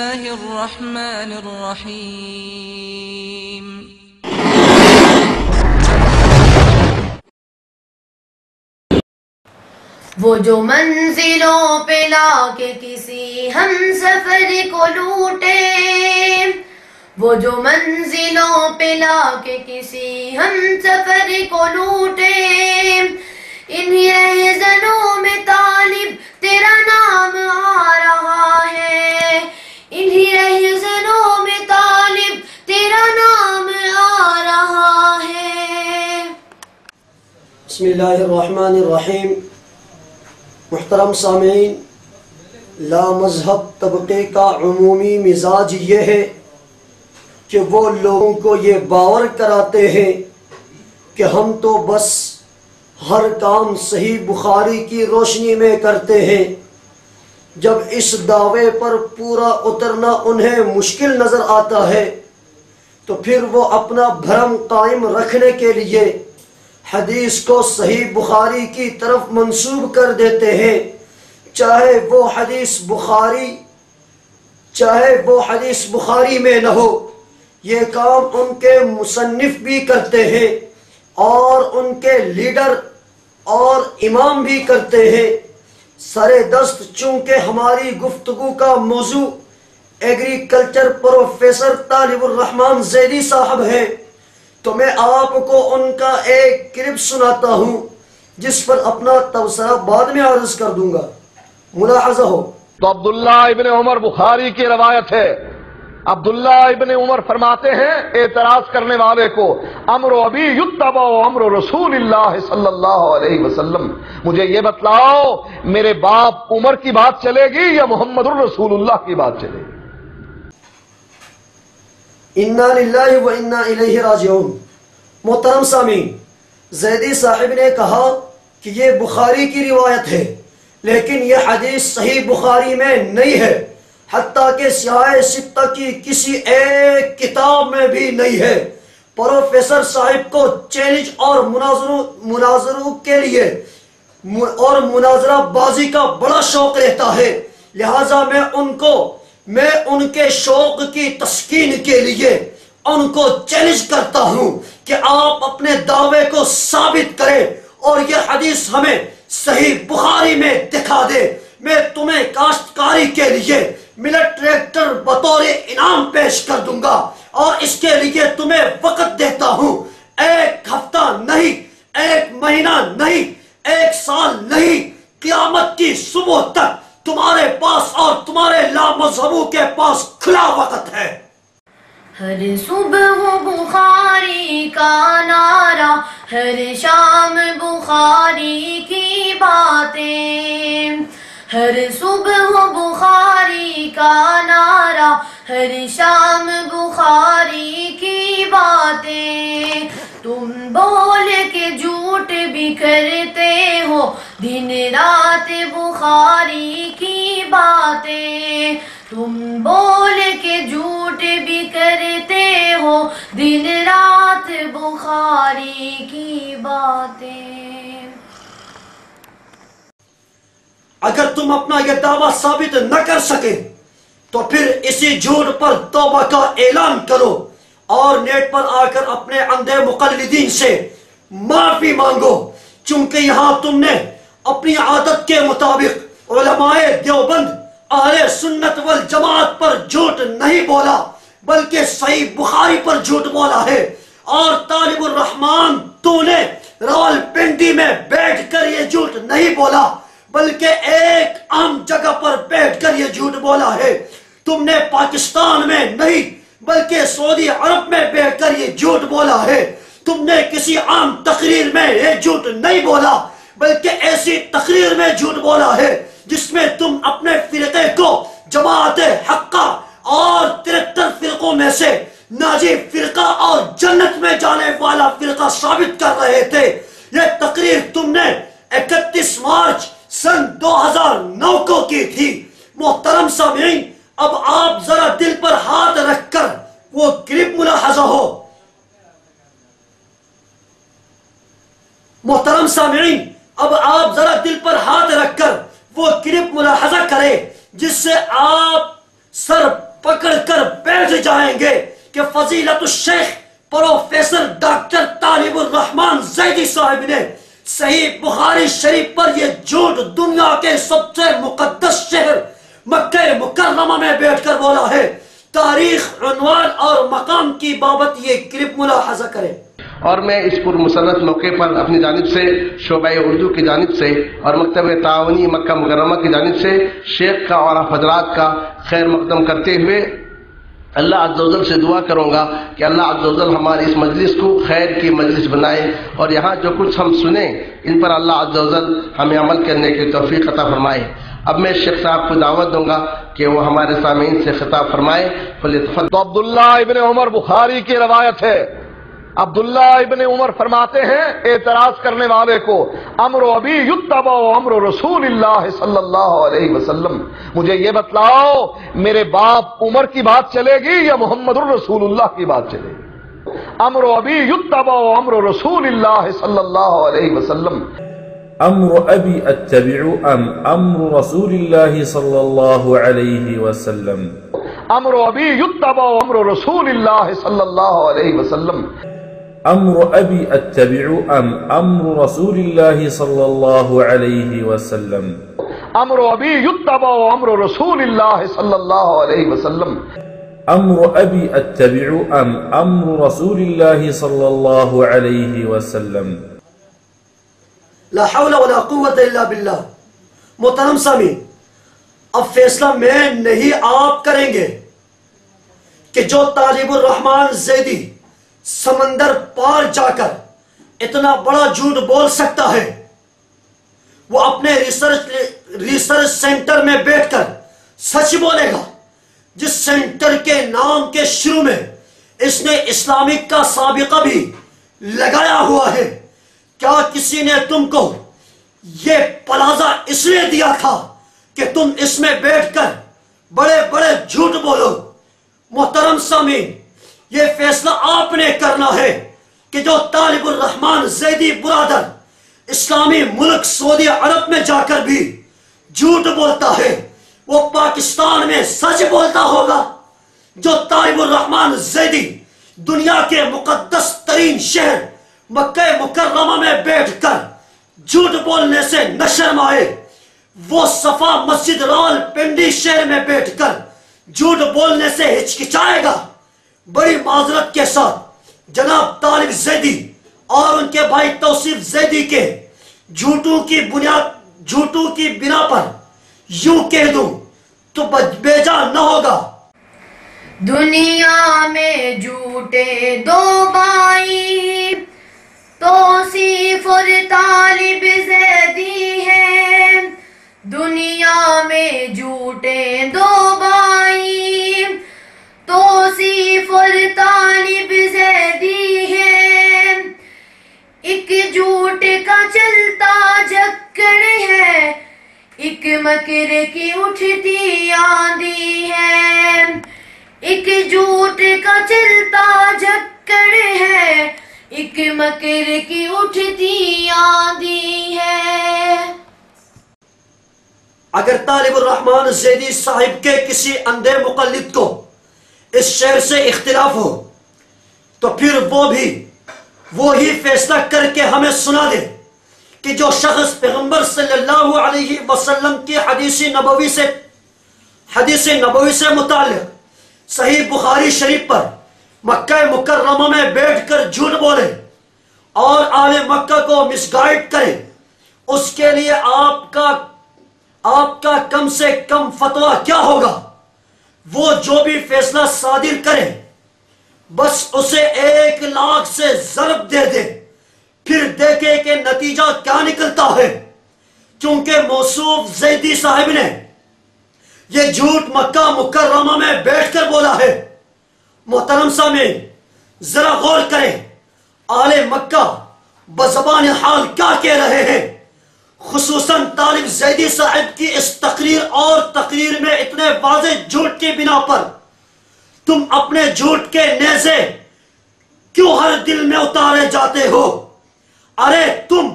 الرحمن الرحیم۔ وہ جو منزلوں پہ لا کے کسی ہم سفر کو لوٹے، وہ جو منزلوں پہ لا کے کسی ہم سفر کو لوٹے، انہی رہزنوں میں طالب تیرا نام آ رہا ہے، انہی رہزنوں میں طالب تیرا نام آ رہا ہے۔ بسم اللہ الرحمن الرحیم۔ محترم سامعین، لا مذہب طبقے کا عمومی مزاج یہ ہے کہ وہ لوگوں کو یہ باور کراتے ہیں کہ ہم تو بس ہر کام صحیح بخاری کی روشنی میں کرتے ہیں۔ جب اس دعوے پر پورا اترنا انہیں مشکل نظر آتا ہے تو پھر وہ اپنا بھرم قائم رکھنے کے لیے حدیث کو صحیح بخاری کی طرف منسوب کر دیتے ہیں، چاہے وہ حدیث بخاری میں نہ ہو۔ یہ کام ان کے مصنف بھی کرتے ہیں اور ان کے لیڈر اور امام بھی کرتے ہیں۔ سر دست چونکہ ہماری گفتگو کا موضوع ایگریکلچر پروفیسر طالب الرحمن زیدی صاحب ہے تو میں آپ کو ان کا ایک کلپ سناتا ہوں جس پر اپنا تبصرہ بعد میں عرض کر دوں گا، ملاحظہ ہو۔ تو عبداللہ ابن عمر بخاری کی روایت ہے، عبداللہ ابن عمر فرماتے ہیں اعتراض کرنے والے کو، امر ابی یتبع امر رسول اللہ صلی اللہ علیہ وسلم، مجھے یہ بتلاؤ میرے باپ عمر کی بات چلے گی یا محمد الرسول اللہ کی بات چلے گی؟ انا للہ و انا الیہ راجعون۔ محترم سامعین، زیدی صاحب نے کہا کہ یہ بخاری کی روایت ہے لیکن یہ حدیث صحیح بخاری میں نہیں ہے، حتیٰ کہ سیاہ ستہ کی کسی ایک کتاب میں بھی نہیں ہے۔ پروفیسر صاحب کو چیلنج اور مناظروں کے لیے اور مناظرہ بازی کا بڑا شوق رہتا ہے، لہٰذا میں ان کے شوق کی تسکین کے لیے ان کو چیلنج کرتا ہوں کہ آپ اپنے دعوے کو ثابت کریں اور یہ حدیث ہمیں صحیح بخاری میں دکھا دے۔ میں تمہیں کاشتکاری کے لیے ملٹ ٹریکٹر بطور انعام پیش کر دوں گا اور اس کے لیے تمہیں وقت دیتا ہوں، ایک ہفتہ نہیں، ایک مہینہ نہیں، ایک سال نہیں، قیامت کی صبح تک تمہارے پاس اور تمہارے لامذہبوں کے پاس کھلا وقت ہے۔ ہر صبح بخاری کا نعرہ، ہر شام بخاری کی باتیں، ہر صبح بخاری کا نعرہ، ہر شام بخاری کی باتیں، تم بول کے جھوٹ بھی کرتے ہو دن رات بخاری کی باتیں، تم بول کے جھوٹ بھی کرتے ہو دن رات بخاری کی باتیں۔ اگر تم اپنا یہ دعویٰ ثابت نہ کر سکے تو پھر اسی جھوٹ پر توبہ کا اعلان کرو اور نیٹ پر آ کر اپنے اندھے مقلدین سے معافی مانگو، چونکہ یہاں تم نے اپنی عادت کے مطابق علماء دیوبند اہل سنت والجماعت پر جھوٹ نہیں بولا بلکہ صحیح بخاری پر جھوٹ بولا ہے، اور طالب الرحمن تو نے راول پنڈی میں بیٹھ کر یہ جھوٹ نہیں بولا بلکہ ایک عام جگہ پر بیٹھ کر یہ جھوٹ بولا ہے۔ تم نے پاکستان میں نہیں بلکہ سعودی عرب میں بیٹھ کر یہ جھوٹ بولا ہے۔ تم نے کسی عام تقریر میں یہ جھوٹ نہیں بولا بلکہ ایسی تقریر میں جھوٹ بولا ہے جس میں تم اپنے فرقے کو جماعت حقہ اور 73 فرقوں میں سے ناجی فرقہ اور جنت میں جانے والا فرقہ ثابت کر رہے تھے۔ یہ تقریر تم نے 31 مارچ سن 2009 کو کی تھی۔ محترم سامعین، اب آپ ذرا دل پر ہاتھ رکھ کر وہ کلپ ملاحظہ ہو۔ محترم سامعین، اب آپ ذرا دل پر ہاتھ رکھ کر وہ کلپ ملاحظہ کریں جس سے آپ سر پکڑ کر بیٹھ جائیں گے کہ فضیلت الشیخ پروفیسر ڈاکٹر طالب الرحمن زیدی صاحب نے صحیح بخاری شریف پر یہ جھوٹ دنیا کے سب سے مقدس شہر مکہ مکرمہ میں بیٹھ کر بولا ہے، تاریخ، عنوان اور مقام کی بابت یہ کلپ ملاحظہ کریں۔ اور میں اس پر مسرت موقع پر اپنی جانب سے شعبہ اردو کی جانب سے اور مکتب تعاونی مکہ مکرمہ کی جانب سے شیخ کا اور حضرات کا خیر مقدم کرتے ہوئے اللہ عز و جل سے دعا کروں گا کہ اللہ عز و جل ہماری اس مجلس کو خیر کی مجلس بنائے، اور یہاں جو کچھ ہم سنیں ان پر اللہ عز و جل ہمیں عمل کرنے کی توفیق عطا فرمائے۔ اب میں شیخ صاحب کو دعوت دوں گا کہ وہ ہمارے سامعین سے خطاب فرمائے۔ تو عبداللہ ابن عمر بخاری کی روایت ہے، عبداللہ ابن عمر فرماتے ہیں اعتراض کرنے والے کو، امر ابی یتبع امر رسول اللہ صلی اللہ علیہ وسلم، مجھے یہ بتلاؤ میرے باپ عمر کی بات چلے گی یا محمد الرسول اللہ کی بات چلے گی؟ امر ابی یتبع امر رسول اللہ صلی اللہ علیہ وسلم، امر ابی اتبع ام امر رسول اللہ صلی اللہ علیہ وسلم، امر ابی یتبع امر رسول اللہ صلی اللہ علیہ وسلم، امر ابی اتبع ام امر رسول اللہ صلی اللہ علیہ وسلم، امر ابی یتبع امر رسول اللہ صلی اللہ علیہ وسلم، امر ابی اتبع ام امر رسول اللہ صلی اللہ علیہ وسلم۔ لا حول ولا قوت الا باللہ۔ محترم سامعین، اب فیصلہ میں نہیں آپ کریں گے کہ جو طالب الرحمن زیدی سمندر پار جا کر اتنا بڑا جھوٹ بول سکتا ہے، وہ اپنے ریسرچ سینٹر میں بیٹھ کر سچ بولے گا، جس سینٹر کے نام کے شروع میں اس نے اسلامک کا سابقہ بھی لگایا ہوا ہے۔ کیا کسی نے تم کو یہ پلازا اس لیے دیا تھا کہ تم اس میں بیٹھ کر بڑے بڑے جھوٹ بولو؟ محترم سامعین، یہ فیصلہ آپ نے کرنا ہے کہ جو طالب الرحمن زیدی برادر اسلامی ملک سعودی عرب میں جا کر بھی جھوٹ بولتا ہے، وہ پاکستان میں سچ بولتا ہوگا؟ جو طالب الرحمن زیدی دنیا کے مقدس ترین شہر مکہ مکرمہ میں بیٹھ کر جھوٹ بولنے سے نہ شرمائے، وہ صفا مسجد رال پنڈی شہر میں بیٹھ کر جھوٹ بولنے سے ہچکچائے گا؟ بڑی معذرت کے ساتھ جناب طالب زیدی اور ان کے بھائی توصیف زیدی کے جھوٹوں کی بنا پر یوں کہہ دوں تو بیجا نہ ہوگا۔ دنیا میں جھوٹے دو بھائی توصیف اور طالب زیدی ہے، دنیا میں جھوٹے دو بھائی توصیف اور طالب زیدی ہے، ایک جھوٹ کا چلتا جھکڑ ہے، ایک مکر کی اٹھتی آندھی ہے، ایک جھوٹ کا چلتا جھکڑ ہے، ایک مکر کی اٹھتی آندھی ہے۔ اگر طالب الرحمن زیدی صاحب کے کسی اندھے مقلد کو اس شعر سے اختلاف ہو تو پھر وہی فیصلہ کر کے ہمیں سنا دے کہ جو شخص پیغمبر صلی اللہ علیہ وسلم کی حدیث نبوی سے متعلق صحیح بخاری شریف پر مکہ مکرمہ میں بیٹھ کر جھوٹ بولے اور اہل مکہ کو مس گائیڈ کرے، اس کے لیے آپ کا کم سے کم فتویٰ کیا ہوگا؟ وہ جو بھی فیصلہ صادر کرے بس اسے 1,00,000 سے ضرب دے دے، پھر دیکھے کہ نتیجہ کیا نکلتا ہے، کیونکہ موصوف زیدی صاحب نے یہ جھوٹ مکہ مکرمہ میں بیٹھ کر بولا ہے۔ محترم سامعین، ذرا غور کریں اہل مکہ بزبان حال کیا کہہ رہے ہیں، خصوصاً طالب زیدی صاحب کی اس تقریر میں اتنے واضح جھوٹ کی بنا پر تم اپنے جھوٹ کے نیزے کیوں ہر دل میں اتارے جاتے ہو؟ ارے تم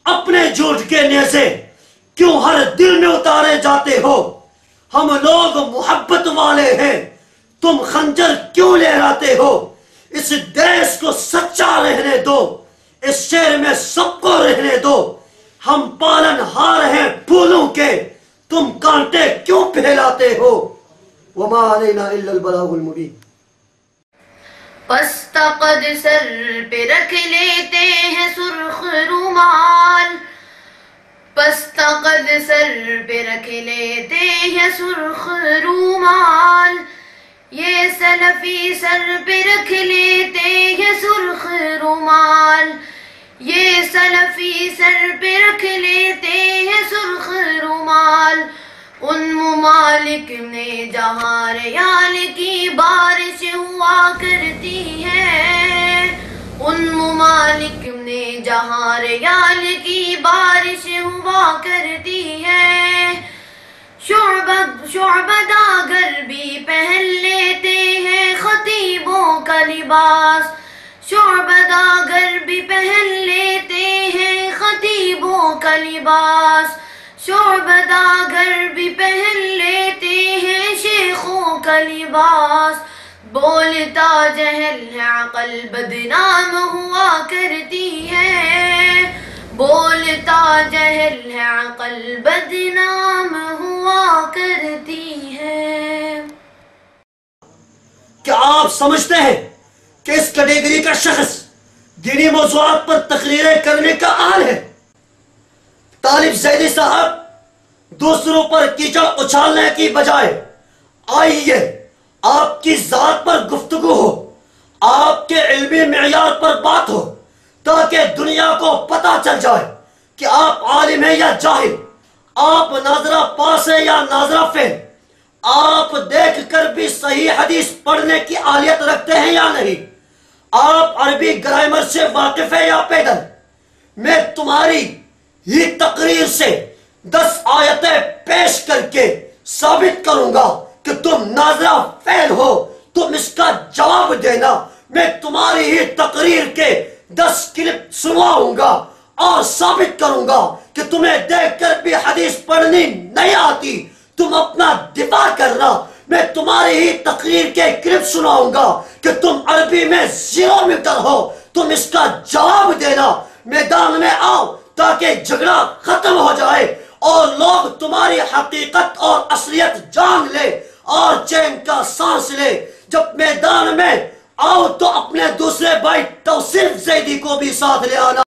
اپنے جھوٹ کے نیزے کیوں ہر دل میں اتارے جاتے ہو؟ ہم لوگ محبت والے ہیں، تم خنجر کیوں لہراتے ہو؟ اس دیش کو سچا رہنے دو، اس شہر میں سب کو رہنے دو، ہم پالن ہار ہیں پھولوں کے، تم کانٹے کیوں پھیلاتے ہو؟ وما علینا الا البلاغ المبین۔ پستقد سر پہ رکھ لیتے ہیں سرخ رومال، پستقد سر پہ رکھ لیتے ہیں سرخ رومال، یہ سلفی سر پہ رکھ لیتے ہیں سرخ رومال، یہ سلفی سر پہ رکھ لیتے ہیں سرخ رومال، ان ممالک میں جہاں ریال کی بارش ہوا کرتی ہے، ان ممالک میں جہاں ریال کی بارش ہوا کرتی ہے، شعبداگر بھی پہن لیتے ہیں خطیبوں کا لباس، شعبداگر بھی پہن لیتے ہیں خطیبوں کا لباس، شعبداگر بھی پہن لیتے ہیں شیخوں کا لباس، بولتا جہل ہے عقل بدنام ہوا کرتی ہے، بولتا جہل ہے عقل بدنام ہوا کرتی ہے۔ کیا آپ سمجھتے ہیں کہ اس کیٹیگری کا شخص دینی موضوعات پر تقریریں کرنے کا اہل ہے؟ طالب زیدی صاحب، دوسروں پر کیچڑ اچھالنے کی بجائے آئیے آپ کی ذات پر گفتگو ہو، آپ کے علمی معیار پر بات ہو، تاکہ دنیا کو پتہ چل جائے کہ آپ عالم ہیں یا جاہل، آپ ناظرہ پاس ہیں یا ناظرہ فیل، آپ دیکھ کر بھی صحیح حدیث پڑھنے کی اہلیت رکھتے ہیں یا نہیں، آپ عربی گرامر سے واقف ہیں یا پیدل۔ میں تمہاری ہی تقریر سے 10 آیتیں پیش کر کے ثابت کروں گا کہ تم ناظرہ فیل ہو، تم اس کا جواب دینا۔ میں تمہاری ہی تقریر کے 10 کلپ سنواؤں گا اور ثابت کروں گا کہ تمہیں دیکھ کر بھی حدیث پڑھنی نہیں آتی، تم اپنا دفاع کرنا۔ میں تمہاری ہی تقریر کے کلپ سناؤں گا کہ تم عربی میں 0 میٹر ہو، تم اس کا جواب دینا۔ میدان میں آؤ تاکہ جھگڑا ختم ہو جائے اور لوگ تمہاری حقیقت اور اصلیت جان لے اور چین کا سانس لے۔ جب میدان میں آؤ تو اپنے دوسرے بھائی توصیف زیدی کو بھی ساتھ لے آنا۔